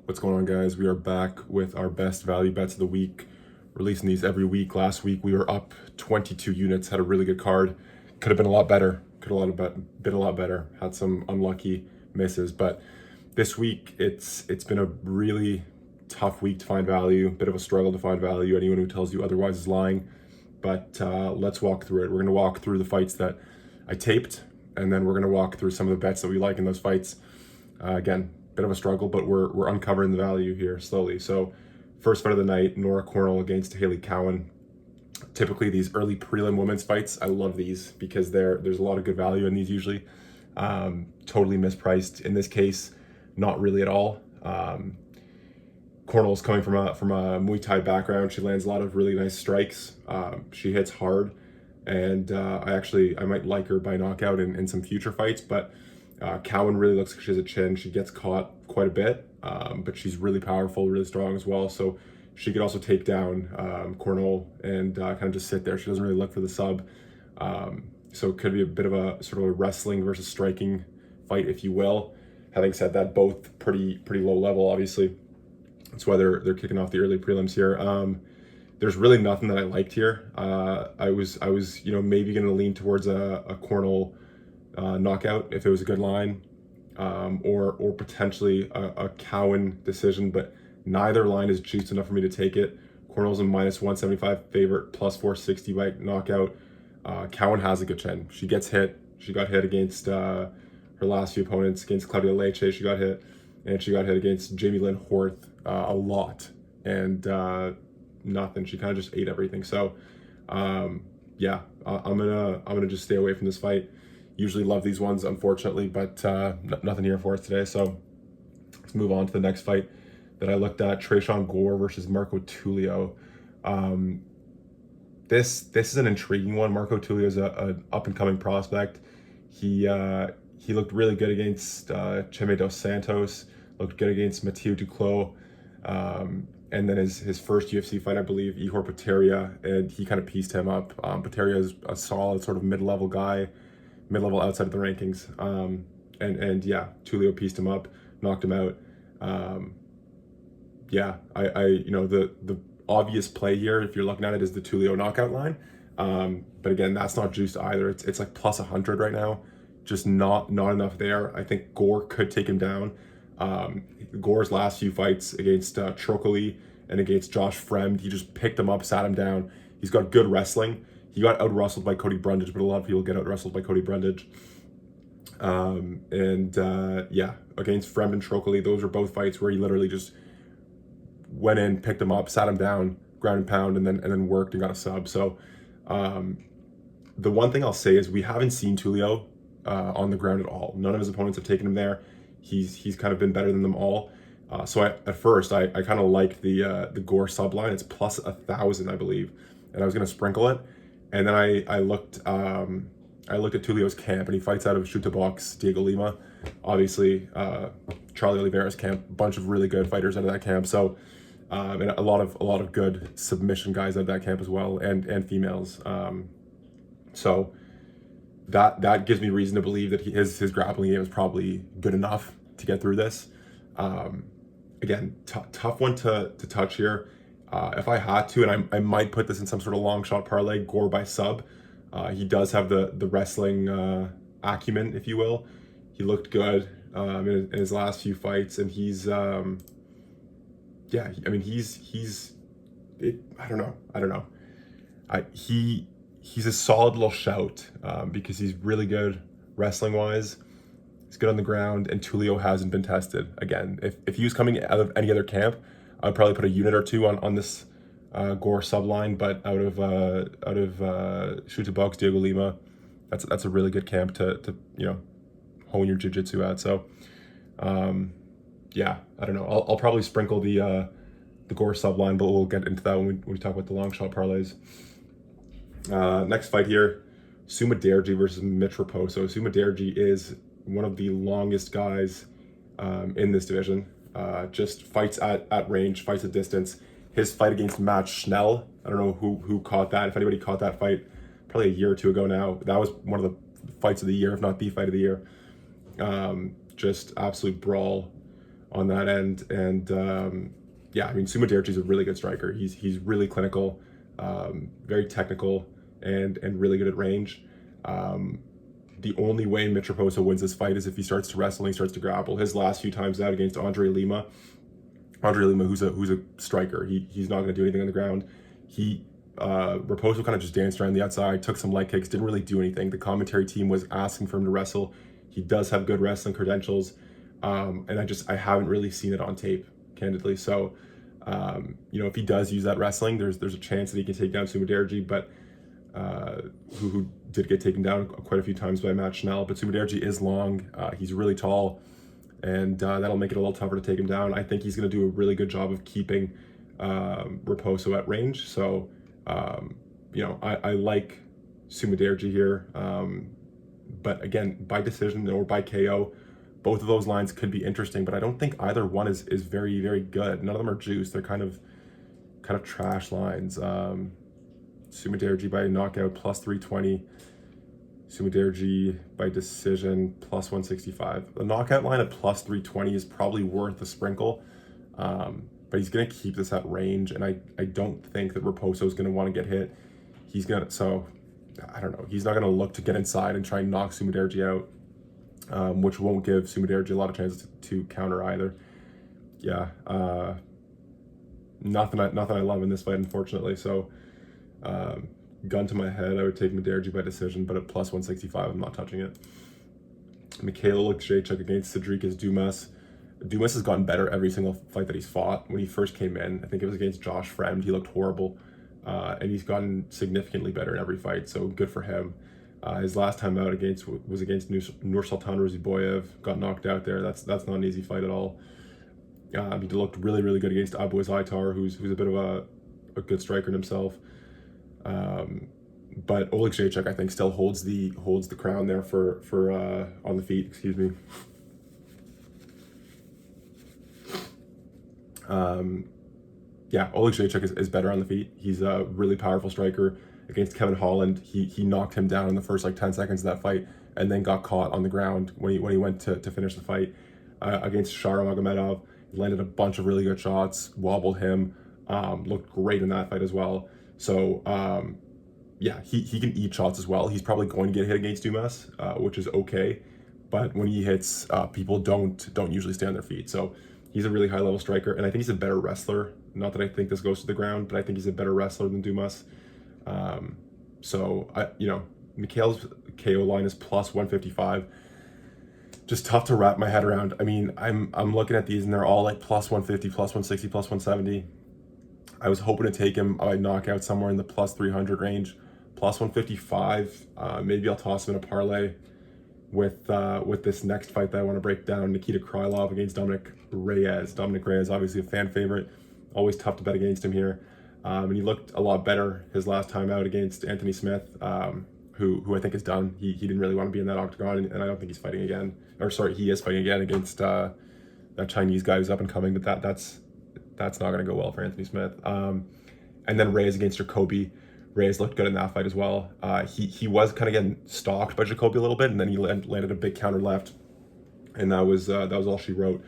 What's going on, guys? We are back with our best value bets of the week, releasing these every week. Last week we were up 22 units, had a really good card. Could have been a lot better. Been a lot better. Had some unlucky misses, but this week it's been a really tough week to find value. Bit of a struggle to find value. Anyone who tells you otherwise is lying. But let's walk through it. We're going to walk through the fights that I taped, and then we're going to walk through some of the bets that we like in those fights. Again, bit of a struggle, but we're uncovering the value here slowly. So first fight of the night, Nora Cornell against Haley Cowan. Typically these early prelim women's fights, I love these because there's a lot of good value in these usually. Totally mispriced. In this case, not really at all. Cornell's coming from a Muay Thai background. She lands a lot of really nice strikes. She hits hard, and I might like her by knockout in some future fights, but Cowan really looks like she has a chin. She gets caught quite a bit, but she's really powerful, really strong as well. So she could also take down Cornell and kind of just sit there. She doesn't really look for the sub. So it could be a bit of a sort of a wrestling versus striking fight, if you will. Having said that, both pretty low level, obviously. That's why they're kicking off the early prelims here. There's really nothing that I liked here. I was maybe going to lean towards a Cornell knockout if it was a good line, or potentially a Cowan decision, but neither line is juiced enough for me to take it. Cornell's a minus 175 favorite, plus 460 by knockout. Cowan has a good chin. She gets hit. She got hit against her last few opponents. Against Claudia Leite, she got hit, and she got hit against Jamie Lynn Horth a lot, and nothing. She kind of just ate everything. So yeah, I'm gonna just stay away from this fight. Usually love these ones, unfortunately, but nothing here for us today. So let's move on to the next fight that I looked at: Tresean Gore versus Marco Tulio. This is an intriguing one. Marco Tulio is an up and coming prospect. He looked really good against Chime dos Santos. Looked good against Mathieu Duclos. And then his first UFC fight, I believe, Ihor Potieria, and he kind of pieced him up. Potieria is a solid sort of mid-level guy, mid-level outside of the rankings. And yeah, Tulio pieced him up, knocked him out. Yeah, the obvious play here, if you're looking at it, is the Tulio knockout line. But again, that's not juiced either. It's like plus 100 right now. Just not enough there. I think Gore could take him down. Gore's last few fights against Trocoli and against Josh Fremd, he just picked him up, sat him down. He's got good wrestling. He got out-wrestled by Cody Brundage, but a lot of people get out-wrestled by Cody Brundage. Yeah, against Fremd and Trocoli, those are both fights where he literally just went in, picked him up, sat him down, ground and pound, and then worked and got a sub. So the one thing I'll say is we haven't seen Tulio on the ground at all. None of his opponents have taken him there. He's kind of been better than them all. So at first I kind of liked the Gore subline. It's plus 1,000, I believe, and I was gonna sprinkle it. And then I looked at Tulio's camp, and he fights out of Chuta Box, Diego Lima, obviously Charlie Oliveira's camp. Bunch of really good fighters out of that camp. So and a lot of good submission guys out of that camp as well, and females. So that gives me reason to believe that his grappling game is probably good enough to get through this. Again, tough one to touch here. If I had to, and I might put this in some sort of long shot parlay, Gore by sub. He does have the wrestling acumen, if you will. He looked good in his last few fights, and he's I don't know. He's a solid little shout because he's really good wrestling wise. He's good on the ground, and Tulio hasn't been tested. Again, if he was coming out of any other camp, I'd probably put a unit or two on this Gore subline. But out of Chuta Box, Diego Lima, that's a really good camp to hone your jiu-jitsu at. So yeah, I don't know. I'll probably sprinkle the Gore subline, but we'll get into that when we talk about the long shot parlays. Next fight here, Suma Derji versus Mitch Raposo. Suma Derji is one of the longest guys in this division. Just fights at range, fights at distance. His fight against Matt Schnell, I don't know who caught that. If anybody caught that fight, probably a year or two ago now, that was one of the fights of the year, if not the fight of the year. Just absolute brawl. on that end. And yeah, I mean, Sumaderji is a really good striker. He's really clinical, very technical, and really good at range. The only way Mitroposa wins this fight is if he starts to wrestle and he starts to grapple. His last few times out against Andre Lima, who's a striker, he's not going to do anything on the ground. Raposo kind of just danced around the outside, took some leg kicks, didn't really do anything. The commentary team was asking for him to wrestle. He does have good wrestling credentials, and I haven't really seen it on tape, candidly. So, if he does use that wrestling, there's a chance that he can take down Sumaderji, but who did get taken down quite a few times by Matt Schnell. But Sumaderji is long, he's really tall, and that'll make it a little tougher to take him down. I think he's going to do a really good job of keeping Raposo at range. So, I like Sumaderji here, but again, by decision or by KO, both of those lines could be interesting, but I don't think either one is very, very good. None of them are juice. They're kind of trash lines. Sumaderji by knockout plus 320. Sumaderji by decision plus 165. The knockout line at plus 320 is probably worth a sprinkle, but he's going to keep this at range, and I don't think that Raposo is going to want to get hit. So I don't know. He's not going to look to get inside and try and knock Sumaderji out, which won't give Sumaderji a lot of chances to counter either. Yeah, nothing I love in this fight, unfortunately. So, gun to my head, I would take Muderji by decision, but at plus 165, I'm not touching it. Mikhail Oleksiejczuk against Cedric Dumas. Dumas has gotten better every single fight that he's fought. When he first came in, I think it was against Josh Fremd, he looked horrible, and he's gotten significantly better in every fight, so good for him. His last time out was against Nursultan Roziboyev, got knocked out there. That's not an easy fight at all. He looked really, really good against Abu Azaitar, who's a bit of a good striker himself. But Oleksiejczuk, I think, still holds the crown there for on the feet. Excuse me. Oleksiejczuk is better on the feet. He's a really powerful striker. Against Kevin Holland, he knocked him down in the first 10 seconds of that fight, and then got caught on the ground when he went to finish the fight. Against Shara Magomedov, he landed a bunch of really good shots, wobbled him, looked great in that fight as well. So he can eat shots as well. He's probably going to get hit against Dumas, which is okay, but when he hits, people don't usually stay on their feet. So he's a really high level striker, and I think he's a better wrestler. Not that I think this goes to the ground, but I think he's a better wrestler than Dumas. Mikhail's KO line is plus 155. Just tough to wrap my head around. I mean, I'm looking at these and they're all like plus 150, plus 160, plus 170. I was hoping to take him by knockout somewhere in the plus 300 range, plus 155. Maybe I'll toss him in a parlay with this next fight that I want to break down, Nikita Krylov against Dominic Reyes. Dominic Reyes, obviously a fan favorite. Always tough to bet against him here. And he looked a lot better his last time out against Anthony Smith, who I think is done. He didn't really want to be in that octagon, and I don't think he's fighting again. He is fighting again against that Chinese guy who's up and coming, but that's not going to go well for Anthony Smith. And then Reyes against Jacoby. Reyes looked good in that fight as well. He was kind of getting stalked by Jacoby a little bit, and then he landed a big counter left, and that was all she wrote.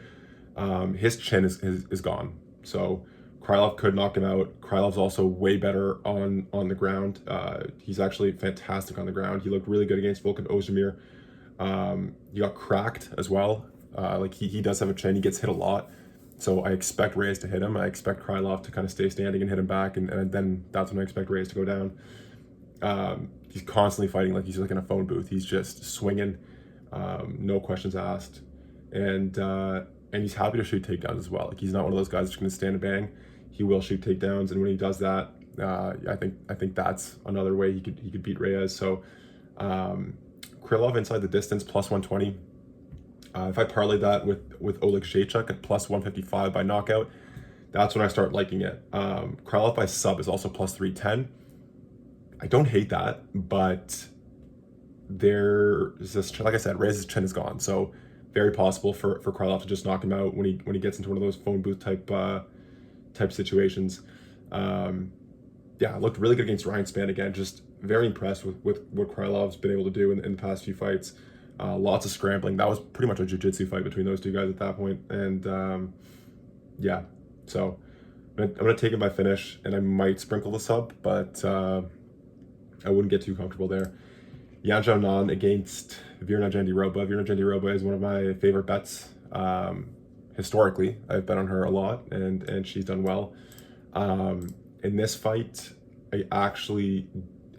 His chin is gone, so Krylov could knock him out. Krylov's also way better on the ground. He's actually fantastic on the ground. He looked really good against Volkan Ozdemir. He got cracked as well. He does have a chin. He gets hit a lot. So I expect Reyes to hit him. I expect Krylov to kind of stay standing and hit him back, and then that's when I expect Reyes to go down. He's constantly fighting like he's like in a phone booth. He's just swinging, no questions asked, and he's happy to shoot takedowns as well. Like, he's not one of those guys that's going to stand and bang. He will shoot takedowns, and when he does that, I think that's another way he could beat Reyes. So Krylov inside the distance plus 120. If I parlay that with Oleksiejczuk at plus 155 by knockout, that's when I start liking it. Krylov by sub is also plus 310. I don't hate that, but there's this, like I said, Reyes' chin is gone, so very possible for Krylov to just knock him out when he gets into one of those phone booth type situations. Looked really good against Ryan Spann again. Just very impressed with what Krylov's been able to do in the past few fights. lots of scrambling. That was pretty much a jiu-jitsu fight between those two guys at that point. And yeah, so I'm gonna take it by finish, and I might sprinkle the sub, but I wouldn't get too comfortable there. Yan Xiaonan against Virna Jandiroba. Virna Jandiroba is one of my favorite bets. Historically, I've bet on her a lot, and she's done well. In this fight, I actually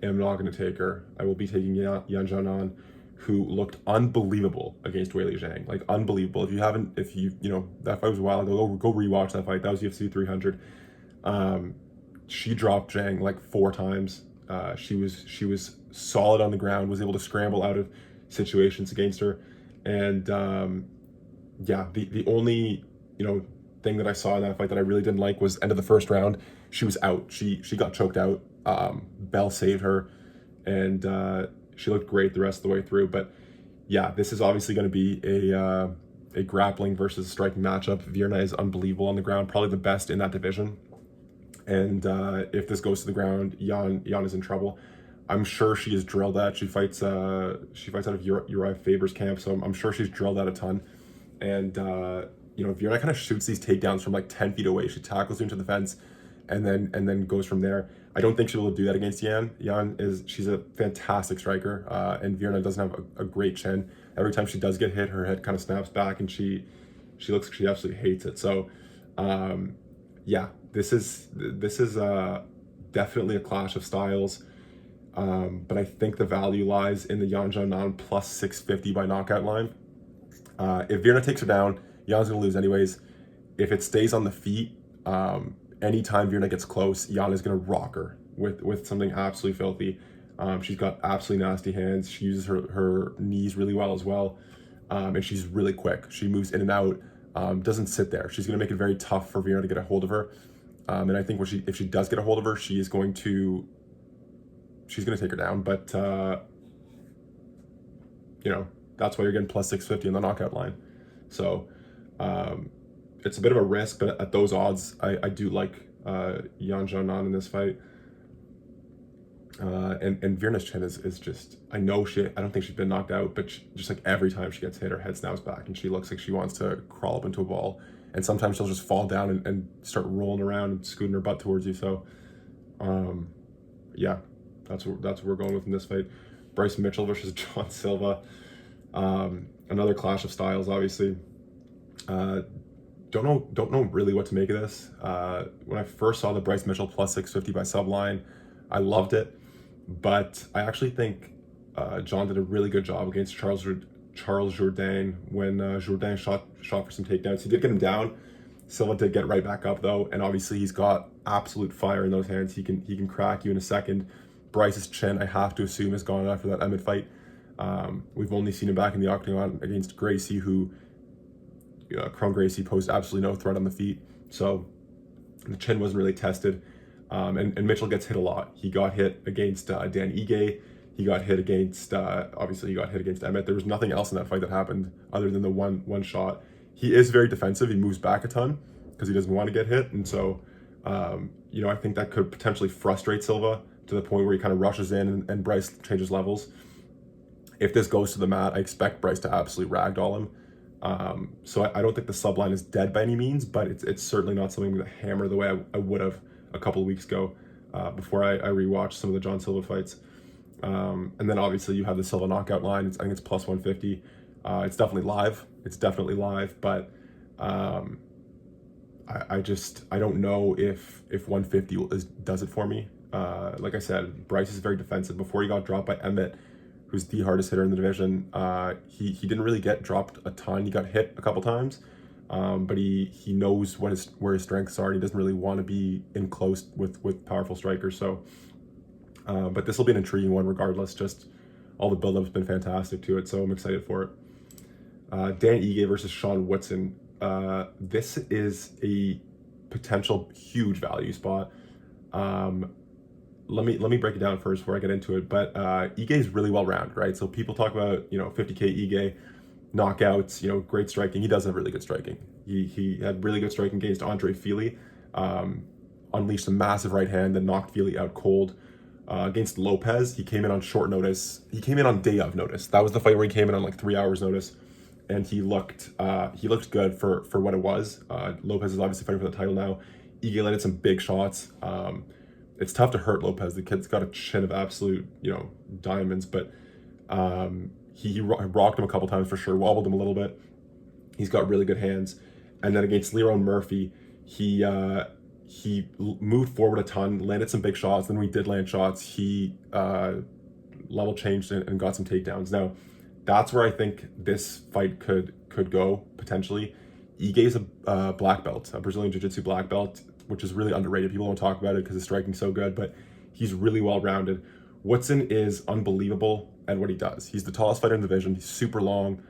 am not going to take her. I will be taking Yan Xiaonan, who looked unbelievable against Weili Zhang. Like, unbelievable. If you that fight was a while ago, go rewatch that fight. That was UFC 300. She dropped Zhang like 4 times. She was solid on the ground, was able to scramble out of situations against her. And yeah, the only thing that I saw in that fight that I really didn't like was end of the first round. She was out. She got choked out. Bell saved her, and she looked great the rest of the way through. But yeah, this is obviously going to be a grappling versus striking matchup. Virna is unbelievable on the ground, probably the best in that division. And if this goes to the ground, Yan is in trouble. I'm sure she is drilled at. She fights out of Uriah Faber's camp, so I'm sure she's drilled at a ton. And Virna kind of shoots these takedowns from like 10 feet away. She tackles you into the fence, and then goes from there. I don't think she'll be able to do that against Yan. She's a fantastic striker, and Virna doesn't have a great chin. Every time she does get hit, her head kind of snaps back, and she looks like she absolutely hates it. So yeah, this is definitely a clash of styles. But I think the value lies in the Yan Xiaonan plus 650 by knockout line. If Virna takes her down, Yan's going to lose anyways. If it stays on the feet, anytime Virna gets close, Yan is going to rock her with something absolutely filthy. She's got absolutely nasty hands. She uses her knees really well as well. And she's really quick. She moves in and out, doesn't sit there. She's going to make it very tough for Virna to get a hold of her. And I think if she does get a hold of her, she's going to take her down. But that's why you're getting plus 650 on the knockout line. So it's a bit of a risk, but at those odds, I do like Yan Xiaonan in this fight. And Virna's chin is just, I don't think she's been knocked out, but just like every time she gets hit, her head snaps back and she looks like she wants to crawl up into a ball. And sometimes she'll just fall down and start rolling around and scooting her butt towards you. So yeah, that's what we're going with in this fight. Bryce Mitchell versus John Silva. Another clash of styles, obviously. Don't know really what to make of this. When I first saw the Bryce Mitchell plus 650 by subline, I loved it, but I actually think John did a really good job against Charles Jourdain when Jourdain shot for some takedowns. He did get him down. Silva did get right back up though, and obviously he's got absolute fire in those hands. He can crack you in a second. Bryce's chin, I have to assume, is gone after that Emmett fight. We've only seen him back in the octagon against Gracie, who Chrome Gracie posed absolutely no threat on the feet. So the chin wasn't really tested. And Mitchell gets hit a lot. He got hit against Dan Ige. He got hit against, obviously he got hit against Emmett. There was nothing else in that fight that happened other than the one shot. He is very defensive. He moves back a ton because he doesn't want to get hit. And so, I think that could potentially frustrate Silva to the point where he kind of rushes in and Bryce changes levels. If this goes to the mat, I expect Bryce to absolutely ragdoll him. So I don't think the subline is dead by any means, but it's certainly not something to hammer the way I would have a couple of weeks ago before I rewatched some of the John Silva fights. And then obviously you have the Silva knockout line. I think it's plus 150. It's definitely live. But I don't know if 150 does it for me. Like I said, Bryce is very defensive. Before he got dropped by Emmett, who's the hardest hitter in the division, he didn't really get dropped a ton. He got hit a couple times, but he knows where his strengths are, and he doesn't really want to be in close with powerful strikers. So, but this will be an intriguing one regardless. Just all the build-up's been fantastic to it, so I'm excited for it. Dan Ige versus Sean Woodson. This is a potential huge value spot. Let me break it down first before I get into it. But Ige is really well rounded, right? So people talk about 50K Ige knockouts, great striking. He does have really good striking. He had really good striking against Andre Fili, unleashed a massive right hand that knocked Fili out cold. Against Lopez, he came in on short notice. He came in on day of notice. That was the fight where he came in on like 3 hours notice, and he looked good for what it was. Lopez is obviously fighting for the title now. Ige landed some big shots. It's tough to hurt Lopez. The kid's got a chin of absolute, diamonds, but he rocked him a couple times for sure, wobbled him a little bit. He's got really good hands. And then against Leron Murphy, he moved forward a ton, landed some big shots. Then when he did land shots, he level changed and got some takedowns. Now, that's where I think this fight could go potentially. Ige's a black belt, a Brazilian Jiu-Jitsu black belt, which is really underrated. People don't talk about it because his striking's so good, but he's really well-rounded. Woodson is unbelievable at what he does. He's the tallest fighter in the division. He's super long,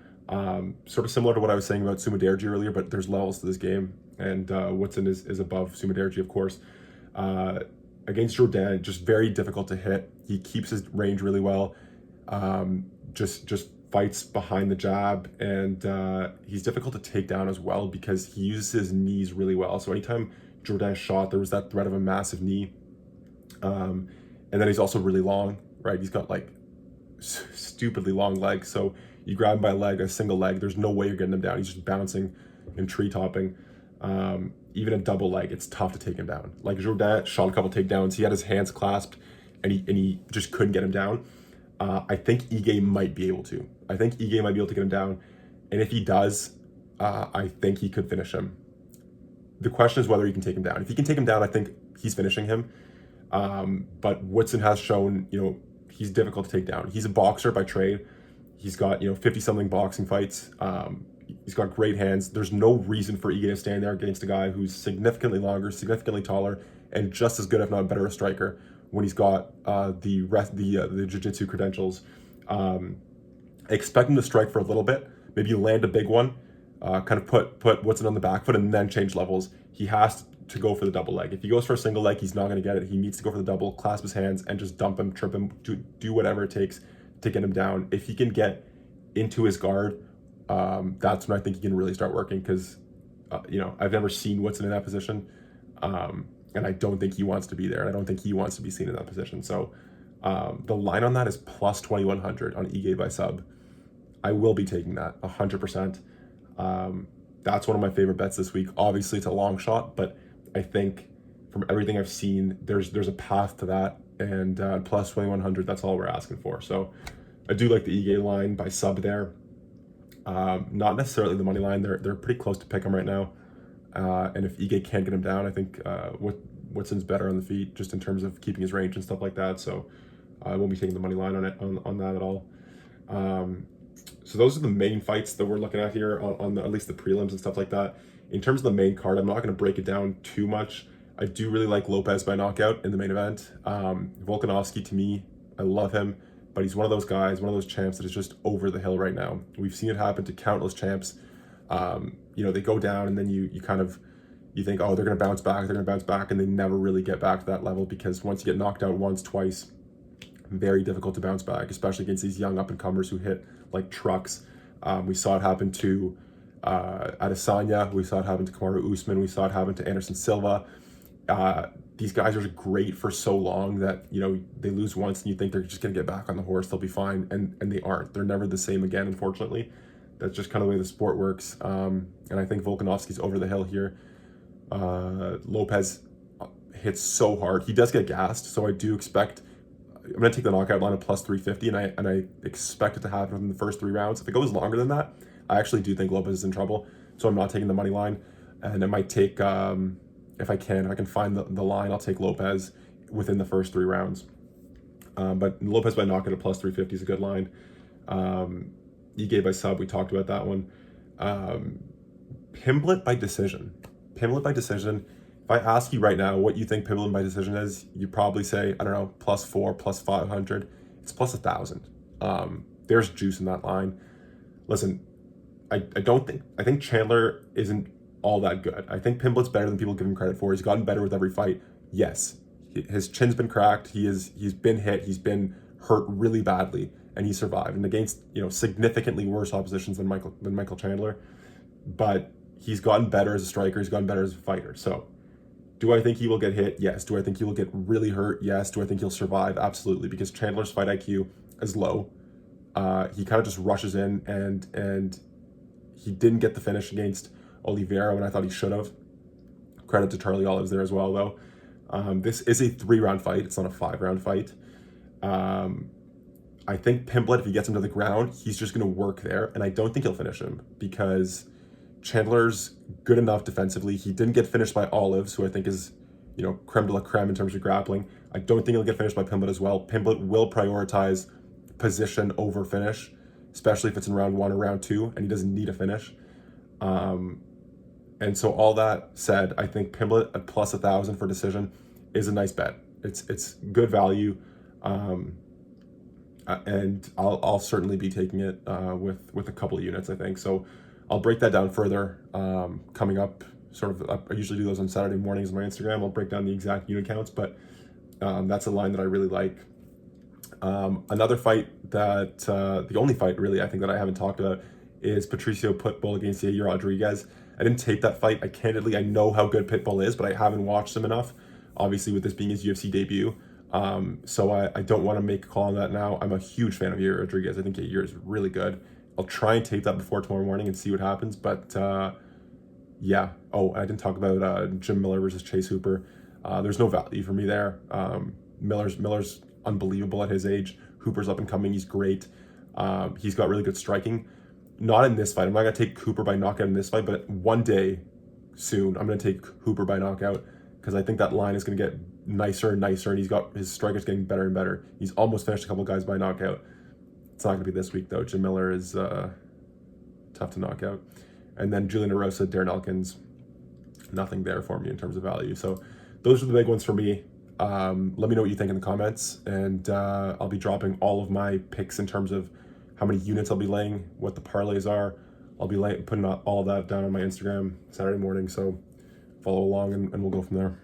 sort of similar to what I was saying about Sumaderji earlier, but there's levels to this game, and Woodson is above Sumaderji, of course. Against Jourdain, just very difficult to hit. He keeps his range really well. Just fights behind the jab, and he's difficult to take down as well because he uses his knees really well. So anytime Jourdain shot, there was that threat of a massive knee. And then he's also really long, right? He's got like stupidly long legs. So you grab him by a single leg, there's no way you're getting him down. He's just bouncing and tree topping. Even a double leg, it's tough to take him down. Like Jourdain shot a couple takedowns. He had his hands clasped and he just couldn't get him down. I think Ige might be able to. I think Ige might be able to get him down. And if he does, I think he could finish him. The question is whether he can take him down. If he can take him down, I think he's finishing him. But Woodson has shown, he's difficult to take down. He's a boxer by trade. He's got, 50-something boxing fights. He's got great hands. There's no reason for Ige to stand there against a guy who's significantly longer, significantly taller, and just as good, if not better, a striker when he's got the jiu-jitsu credentials. Expect him to strike for a little bit, maybe land a big one, kind of put Woodson on the back foot and then change levels. He has to go for the double leg. If he goes for a single leg, he's not going to get it. He needs to go for the double, clasp his hands, and just dump him, trip him, do whatever it takes to get him down. If he can get into his guard, that's when I think he can really start working because, I've never seen Woodson in that position, and I don't think he wants to be there, and I don't think he wants to be seen in that position. So the line on that is plus 2,100 on Ige by sub. I will be taking that 100%. That's one of my favorite bets this week. Obviously, it's a long shot, but I think from everything I've seen, there's a path to that, and plus 2,100, that's all we're asking for. So I do like the Ige line by sub there. Not necessarily the money line. They're pretty close to pick him right now. And if Ige can't get him down, I think Woodson's better on the feet just in terms of keeping his range and stuff like that. So I won't be taking the money line on that at all. So those are the main fights that we're looking at here on at least the prelims and stuff like that. In terms of the main card, I'm not going to break it down too much. I do really like Lopez by knockout in the main event. Volkanovski, to me, I love him, but he's one of those guys, one of those champs that is just over the hill right now. We've seen it happen to countless champs. They go down and then you think, oh, they're going to bounce back, and they never really get back to that level because once you get knocked out once, twice, very difficult to bounce back, especially against these young up-and-comers who hit like trucks. We saw it happen to Adesanya. We saw it happen to Kamaru Usman. We saw it happen to Anderson Silva. These guys are great for so long that, they lose once and you think they're just going to get back on the horse. They'll be fine. And they aren't. They're never the same again, unfortunately. That's just kind of the way the sport works. And I think Volkanovski's over the hill here. Lopez hits so hard. He does get gassed, so I do expect... I'm going to take the knockout line of plus 350, and I expect it to happen in the first 3 rounds. If it goes longer than that, I actually do think Lopez is in trouble, so I'm not taking the money line. And I might take, if I can find the line, I'll take Lopez within the first 3 rounds. But Lopez by knockout at plus 350 is a good line. Ige by sub, we talked about that one. Pimblett by decision. If I ask you right now what you think Pimblett by decision is, you probably say, I don't know, plus 4, plus 500. It's plus 1,000. There's juice in that line. Listen, I think Chandler isn't all that good. I think Pimblett's better than people give him credit for. He's gotten better with every fight. Yes, his chin's been cracked. He's been hit. He's been hurt really badly, and he survived. And against significantly worse oppositions than Michael Chandler, but he's gotten better as a striker. He's gotten better as a fighter. So Do I think he will get hit? Yes. Do I think he will get really hurt? Yes. Do I think he'll survive? Absolutely, because Chandler's fight IQ is low. He kind of just rushes in, and he didn't get the finish against Oliveira when I thought he should have. Credit to Charlie Olives there as well, though. This is a 3-round fight. It's not a 5-round fight. I think Pimblett, if he gets him to the ground, he's just going to work there, and I don't think he'll finish him because Chandler's good enough defensively. He didn't get finished by Olives, who I think is, creme de la creme in terms of grappling. I don't think he'll get finished by Pimblett as well. Pimblett will prioritize position over finish, especially if it's in round 1 or round 2, and he doesn't need a finish. And so all that said, I think Pimblett at plus 1,000 for decision is a nice bet. It's good value, and I'll certainly be taking it with a couple of units, I think. So I'll break that down further coming up. Sort of, I usually do those on Saturday mornings on my Instagram. I'll break down the exact unit counts, but that's a line that I really like. Another fight that the only fight really I think that I haven't talked about is Patricio Pitbull against Yair Rodriguez. I didn't tape that fight. I know how good Pitbull is, but I haven't watched him enough. Obviously, with this being his UFC debut, so I don't want to make a call on that now. I'm a huge fan of Yair Rodriguez. I think Yair is really good. I'll try and tape that before tomorrow morning and see what happens. But yeah. Oh, I didn't talk about Jim Miller versus Chase Hooper. There's no value for me there. Miller's unbelievable at his age. Hooper's up and coming. He's great. He's got really good striking. Not in this fight. I'm not going to take Hooper by knockout in this fight, but one day soon, I'm going to take Hooper by knockout because I think that line is going to get nicer and nicer, and his striker's getting better and better. He's almost finished a couple guys by knockout. It's not going to be this week, though. Jim Miller is tough to knock out. And then Julian Erosa, Darren Elkins, nothing there for me in terms of value. So those are the big ones for me. Let me know what you think in the comments, and I'll be dropping all of my picks in terms of how many units I'll be laying, what the parlays are. I'll be putting all that down on my Instagram Saturday morning, so follow along and we'll go from there.